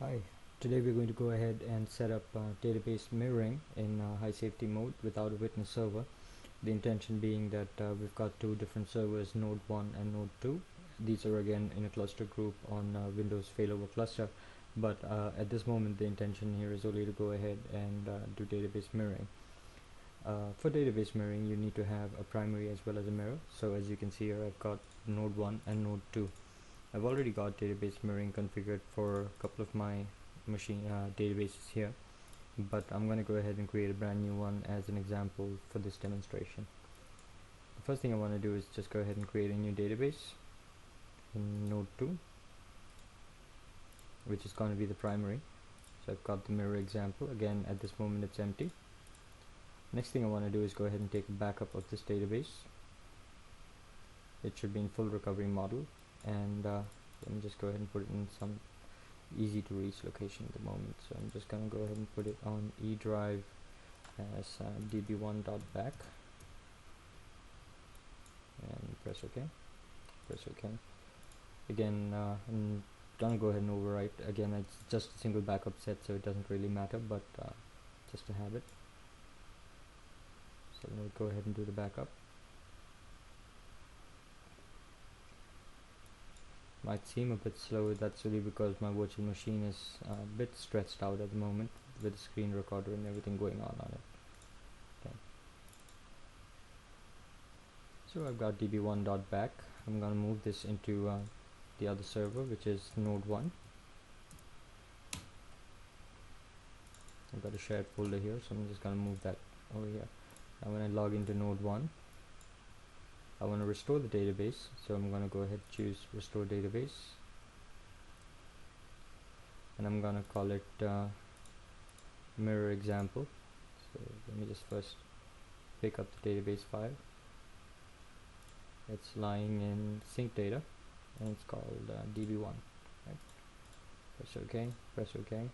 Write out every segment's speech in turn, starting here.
Hi, today we're going to go ahead and set up database mirroring in high safety mode without a witness server. The intention being that we've got two different servers, node 1 and node 2. These are again in a cluster group on Windows Failover cluster, but at this moment the intention here is only to go ahead and do database mirroring. For database mirroring you need to have a primary as well as a mirror. So as you can see here, I've got node 1 and node 2. I've already got database mirroring configured for a couple of my machine databases here, but I'm going to go ahead and create a brand new one as an example for this demonstration. The first thing I want to do is just go ahead and create a new database in node 2, which is going to be the primary. So I've got the mirror example. Again, at this moment it's empty. Next thing I want to do is go ahead and take a backup of this database. It should be in full recovery model, and let me just go ahead and put it in some easy to reach location at the moment. So I'm just going to go ahead and put it on E drive as db1.back and press OK. Again, I'm gonna go ahead and overwrite. Again, it's just a single backup set, so it doesn't really matter, but just to have it. So I'm going to go ahead and do the backup. Might seem a bit slow. That's really because my virtual machine is a bit stretched out at the moment with the screen recorder and everything going on it. Okay. So I've got db1.back. I'm going to move this into the other server, which is node 1. I've got a shared folder here, so I'm just going to move that over here. Now when I log into node 1, I want to restore the database, so I'm going to go ahead and choose restore database, and I'm going to call it mirror example. So let me just first pick up the database file. It's lying in sync data and it's called db1. Right? Press OK.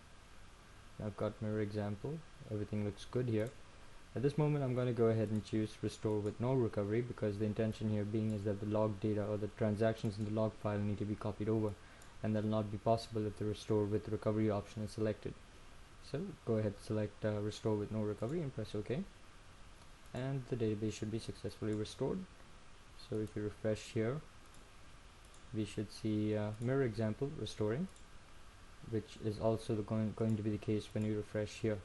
Now I've got mirror example. Everything looks good here. At this moment I'm going to go ahead and choose restore with no recovery, because the intention here being is that the log data or the transactions in the log file need to be copied over, and that will not be possible if the restore with recovery option is selected. So go ahead, select restore with no recovery and press OK, and the database should be successfully restored. So if you refresh here, we should see mirror example restoring, which is also going to be the case when you refresh here.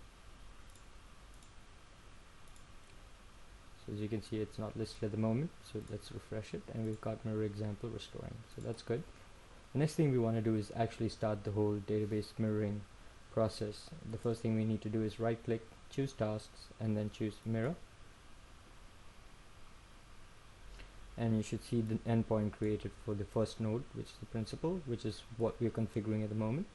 So as you can see, it's not listed at the moment, so let's refresh it, and we've got mirror example restoring, so that's good. The next thing we want to do is actually start the whole database mirroring process. The first thing we need to do is right click, choose tasks, and then choose mirror, and you should see the endpoint created for the first node, which is the principal, which is what we're configuring at the moment.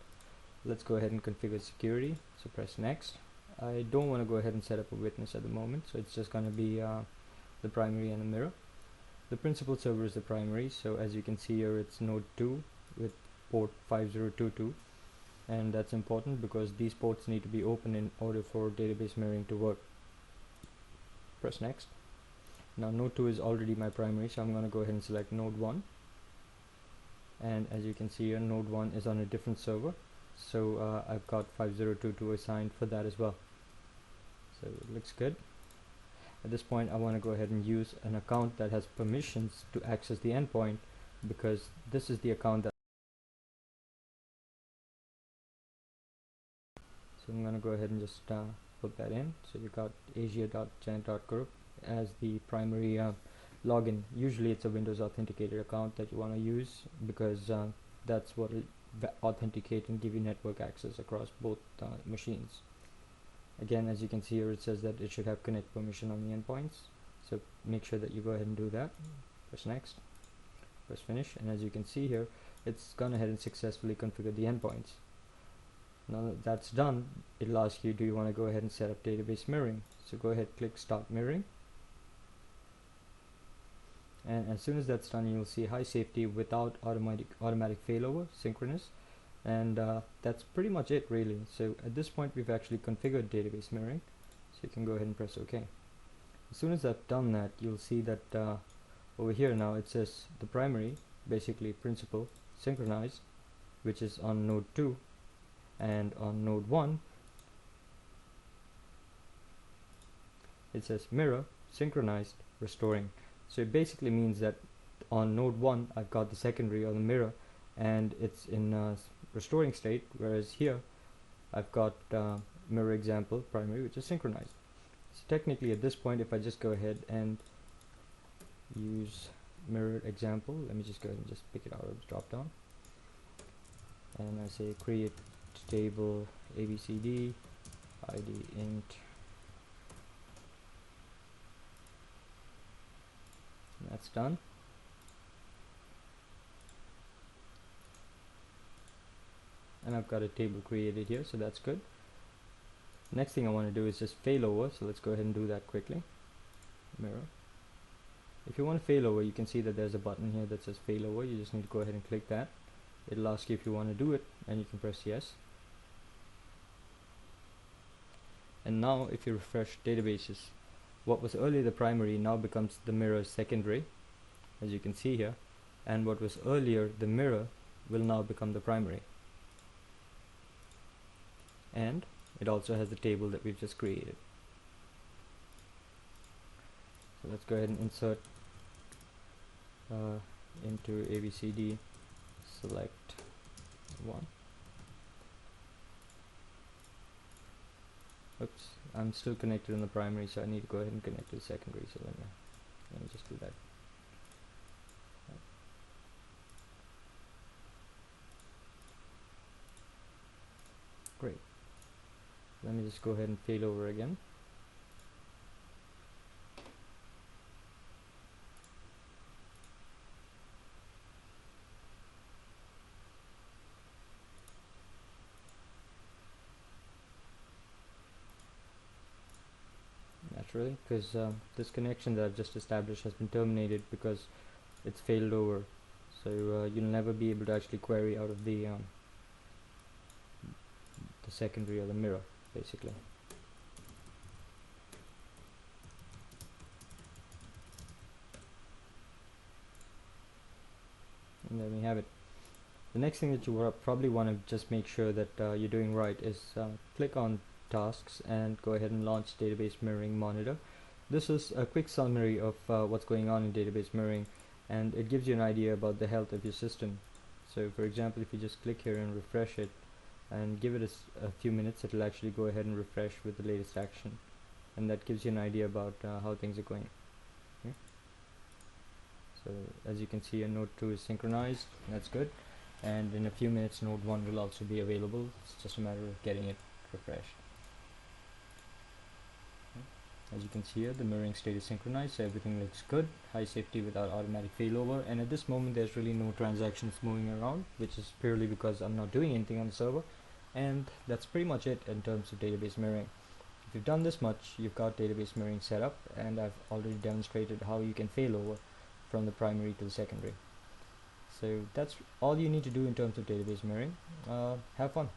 Let's go ahead and configure security, so press next. I don't want to go ahead and set up a witness at the moment, so it's just going to be the primary and the mirror. The principal server is the primary, so as you can see here, it's node 2 with port 5022, and that's important because these ports need to be open in order for database mirroring to work. Press next. Now node 2 is already my primary, so I'm going to go ahead and select node 1, and as you can see here, node 1 is on a different server, so I've got 5022 assigned for that as well. So it looks good. At this point I want to go ahead and use an account that has permissions to access the endpoint, because this is the account that, so I'm going to go ahead and just put that in. So you got asia.jayanth.kurup as the primary login. Usually it's a Windows authenticated account that you want to use, because that's what will authenticate and give you network access across both machines. Again, as you can see here, it says that it should have connect permission on the endpoints, so make sure that you go ahead and do that. Press next, press finish, and as you can see here, it's gone ahead and successfully configured the endpoints. Now that that's done, it'll ask you, do you want to go ahead and set up database mirroring? So go ahead, click start mirroring, and as soon as that's done, you'll see high safety without automatic failover, synchronous, and that's pretty much it really. So at this point we've actually configured database mirroring, so you can go ahead and press OK. As soon as I've done that, you'll see that over here now it says the primary, basically principal, synchronized, which is on node 2, and on node 1 it says mirror synchronized restoring. So it basically means that on node 1 I've got the secondary or the mirror and it's in restoring state, whereas here I've got mirror example primary, which is synchronized. So technically at this point, if I just go ahead and use mirror example, let me just go ahead and just pick it out of the drop down, and I say create table abcd id int, and that's done. And I've got a table created here, so that's good. Next thing I want to do is just failover, so let's go ahead and do that quickly. Mirror. If you want to failover, you can see that there's a button here that says failover. You just need to go ahead and click that. It'll ask you if you want to do it, and you can press yes. And now if you refresh databases, what was earlier the primary now becomes the mirror secondary, as you can see here, and what was earlier the mirror will now become the primary. And it also has the table that we've just created. So let's go ahead and insert into ABCD, select 1. Oops, I'm still connected in the primary, so I need to go ahead and connect to the secondary, so let me just do that. Great. Let me just go ahead and fail over again. Naturally, because this connection that I've just established has been terminated because it's failed over. So you'll never be able to actually query out of the secondary or the mirror, basically. And there we have it. The next thing that you probably want to just make sure that you're doing right is click on tasks and go ahead and launch database mirroring monitor. This is a quick summary of what's going on in database mirroring, and it gives you an idea about the health of your system. So for example, if you just click here and refresh it and give it a few minutes, it will actually go ahead and refresh with the latest action, and that gives you an idea about how things are going. Okay. So as you can see, node 2 is synchronized, that's good, and in a few minutes node 1 will also be available. It's just a matter of getting it refreshed. As you can see here, the mirroring state is synchronized, so everything looks good, high safety without automatic failover, and at this moment there's really no transactions moving around, which is purely because I'm not doing anything on the server. And that's pretty much it in terms of database mirroring. If you've done this much, you've got database mirroring set up, and I've already demonstrated how you can failover from the primary to the secondary. So that's all you need to do in terms of database mirroring. Have fun.